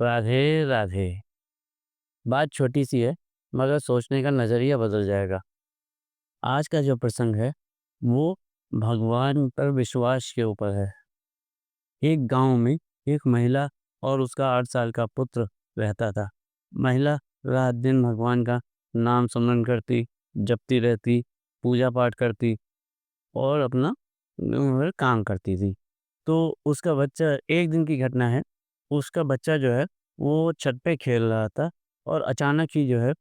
राधे राधे। बात छोटी सी है मगर सोचने का नज़रिया बदल जाएगा। आज का जो प्रसंग है वो भगवान पर विश्वास के ऊपर है। एक गांव में एक महिला और उसका 8 साल का पुत्र रहता था। महिला रात दिन भगवान का नाम सुमरन करती, जपती रहती, पूजा पाठ करती और अपना काम करती थी। तो उसका बच्चा, एक दिन की घटना है, उसका बच्चा जो है वो छत पे खेल रहा था और अचानक ही जो है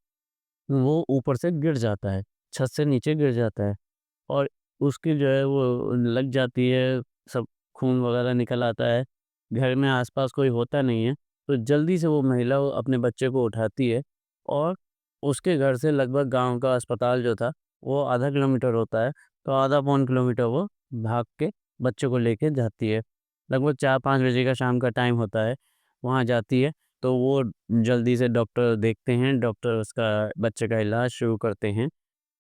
वो ऊपर से गिर जाता है, छत से नीचे गिर जाता है और उसकी जो है वो लग जाती है, सब खून वगैरह निकल आता है। घर में आस-पास कोई होता नहीं है, तो जल्दी से वो महिला वो अपने बच्चे को उठाती है और उसके घर से लगभग गाँव का अस्पताल जो था, वो आधा किलोमीटर होता है, तो आधा पौन किलोमीटर वो भाग के बच्चे को लेके जाती है। लगभग 4-5 बजे का शाम का टाइम होता है, वहाँ जाती है, तो वो जल्दी से डॉक्टर देखते हैं, डॉक्टर उसका बच्चे का इलाज शुरू करते हैं।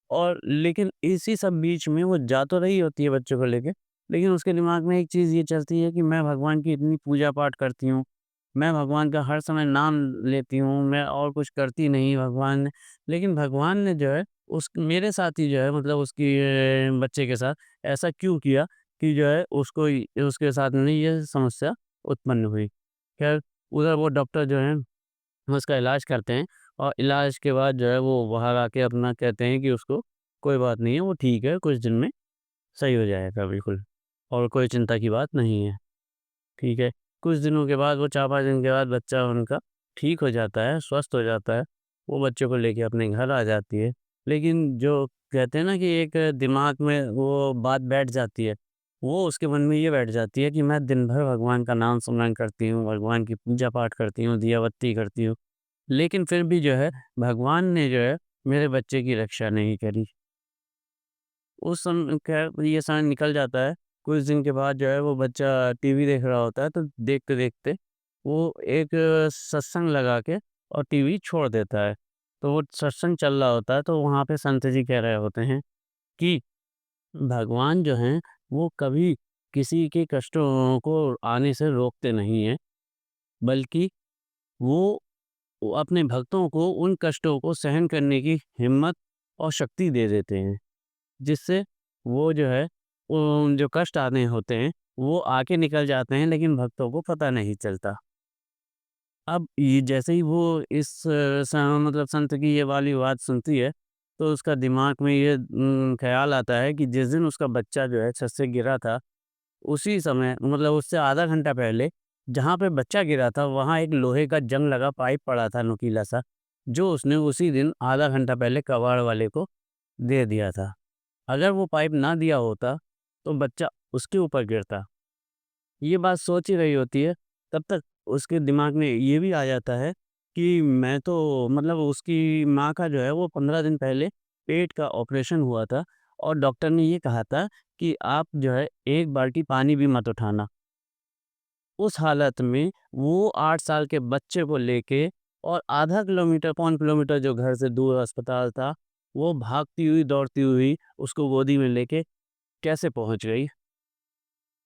और लेकिन इसी सब बीच में वो जा तो रही होती है बच्चे को लेके, लेकिन उसके दिमाग में एक चीज़ ये चलती है कि मैं भगवान की इतनी पूजा-पाठ करती हूँ, मैं भगवान का हर समय नाम लेती हूँ, मैं और कुछ करती नहीं भगवान ने, लेकिन भगवान ने जो है उस मेरे साथ ही जो है मतलब उसकी बच्चे के साथ ऐसा क्यों किया कि जो है उसको उसके साथ में ये समस्या उत्पन्न हुई। ख़ैर उधर वो डॉक्टर जो हैं उसका इलाज करते हैं और इलाज के बाद जो है वो बाहर आके अपना कहते हैं कि उसको कोई बात नहीं है, वो ठीक है, कुछ दिन में सही हो जाएगा बिल्कुल और कोई चिंता की बात नहीं है, ठीक है। कुछ दिनों के बाद वो 4-5 दिन के बाद बच्चा उनका ठीक हो जाता है, स्वस्थ हो जाता है, वो बच्चे को लेके अपने घर आ जाती है। लेकिन जो कहते हैं ना कि एक दिमाग में वो बात बैठ जाती है, वो उसके मन में ये बैठ जाती है कि मैं दिन भर भगवान का नाम स्मरण करती हूँ, भगवान की पूजा-पाठ करती हूँ, दिया बत्ती करती हूँ। लेकिन फिर भी जो है भगवान ने जो है मेरे बच्चे की रक्षा नहीं करी। उस खैर ये समय निकल जाता है। कुछ दिन के बाद जो है वो बच्चा टीवी देख रहा होता है, तो देखते-देखते वो एक सत्संग लगा के और टीवी छोड़ देता है। तो वो सत्संग चल रहा होता है, तो वहाँ पे संत जी कह रहे होते हैं कि भगवान जो हैं वो कभी किसी के कष्टों को आने से रोकते नहीं हैं, बल्कि वो अपने भक्तों को उन कष्टों को सहन करने की हिम्मत और शक्ति दे देते हैं, जिससे वो जो है जो कष्ट आने होते हैं, वो आके निकल जाते हैं लेकिन भक्तों को पता नहीं चलता। अब ये जैसे ही वो इस मतलब संत की ये वाली बात सुनती है, तो उसका दिमाग में ये ख़्याल आता है कि जिस दिन उसका बच्चा जो है छत से गिरा था, उसी समय मतलब उससे आधा घंटा पहले जहाँ पे बच्चा गिरा था, वहाँ एक लोहे का जंग लगा पाइप पड़ा था नुकीला-सा, जो उसने उसी दिन आधा घंटा पहले कबाड़ वाले को दे दिया था। अगर वो पाइप ना दिया होता, तो बच्चा उसके ऊपर गिरता। ये बात सोच ही रही होती है, तब तक उसके दिमाग में ये भी आ जाता है कि मैं तो मतलब उसकी माँ का जो है वो 15 दिन पहले पेट का ऑपरेशन हुआ था और डॉक्टर ने ये कहा था कि आप जो है 1 बाल्टी पानी भी मत उठाना। उस हालत में वो 8 साल के बच्चे को लेके और आधा किलोमीटर, पौन किलोमीटर जो घर से दूर अस्पताल था, वो भागती हुई, दौड़ती हुई उसको गोदी में लेके कैसे पहुँच गई।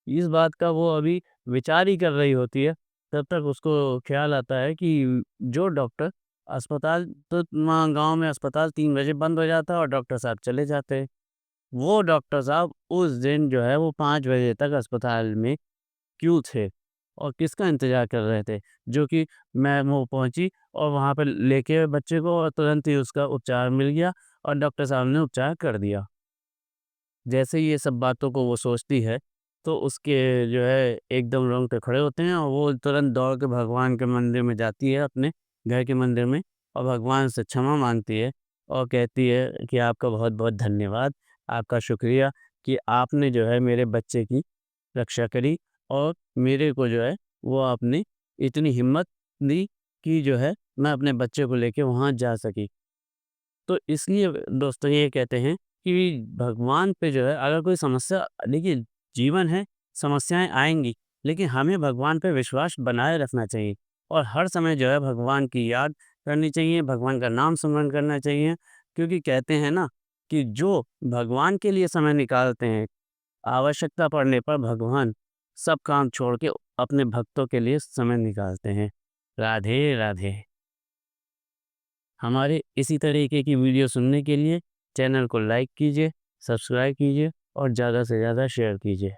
इस बात का वो अभी विचार ही कर रही होती है, तब तक उसको ख़्याल आता है कि जो डॉक्टर अस्पताल तो वहाँ गाँव में अस्पताल 3 बजे बंद हो जाता है और डॉक्टर साहब चले जाते हैं। वो डॉक्टर साहब उस दिन जो है वो 5 बजे तक अस्पताल में क्यों थे और किसका इंतज़ार कर रहे थे? जो कि मैं वो पहुँची और वहाँ पे लेके बच्चे को और तुरंत ही उसका उपचार मिल गया और डॉक्टर साहब ने उपचार कर दिया। जैसे ही ये सब बातों को वो सोचती है, तो उसके जो है एकदम रोंगटे खड़े होते हैं और वो तुरंत दौड़ के भगवान के मंदिर में जाती है, अपने घर के मंदिर में और भगवान से क्षमा माँगती है और कहती है कि आपका बहुत-बहुत धन्यवाद, आपका शुक्रिया कि आपने जो है मेरे बच्चे की रक्षा करी और मेरे को जो है वो आपने इतनी हिम्मत दी कि जो है मैं अपने बच्चे को लेके वहाँ जा सकी। तो इसलिए दोस्तों ये कहते हैं कि भगवान पे जो है अगर कोई समस्या देखिए जीवन है, समस्याएँ आएँगी, लेकिन हमें भगवान पे विश्वास बनाए रखना चाहिए और हर समय जो है भगवान की याद करनी चाहिए, भगवान का नाम स्मरण करना चाहिए क्योंकि कहते हैं ना कि जो भगवान के लिए समय निकालते हैं, आवश्यकता पड़ने पर भगवान सब काम छोड़ के अपने भक्तों के लिए समय निकालते हैं। राधे राधे। हमारे इसी तरीके की वीडियो सुनने के लिए चैनल को लाइक कीजिए, सब्सक्राइब कीजिए और ज़्यादा से ज़्यादा शेयर कीजिए।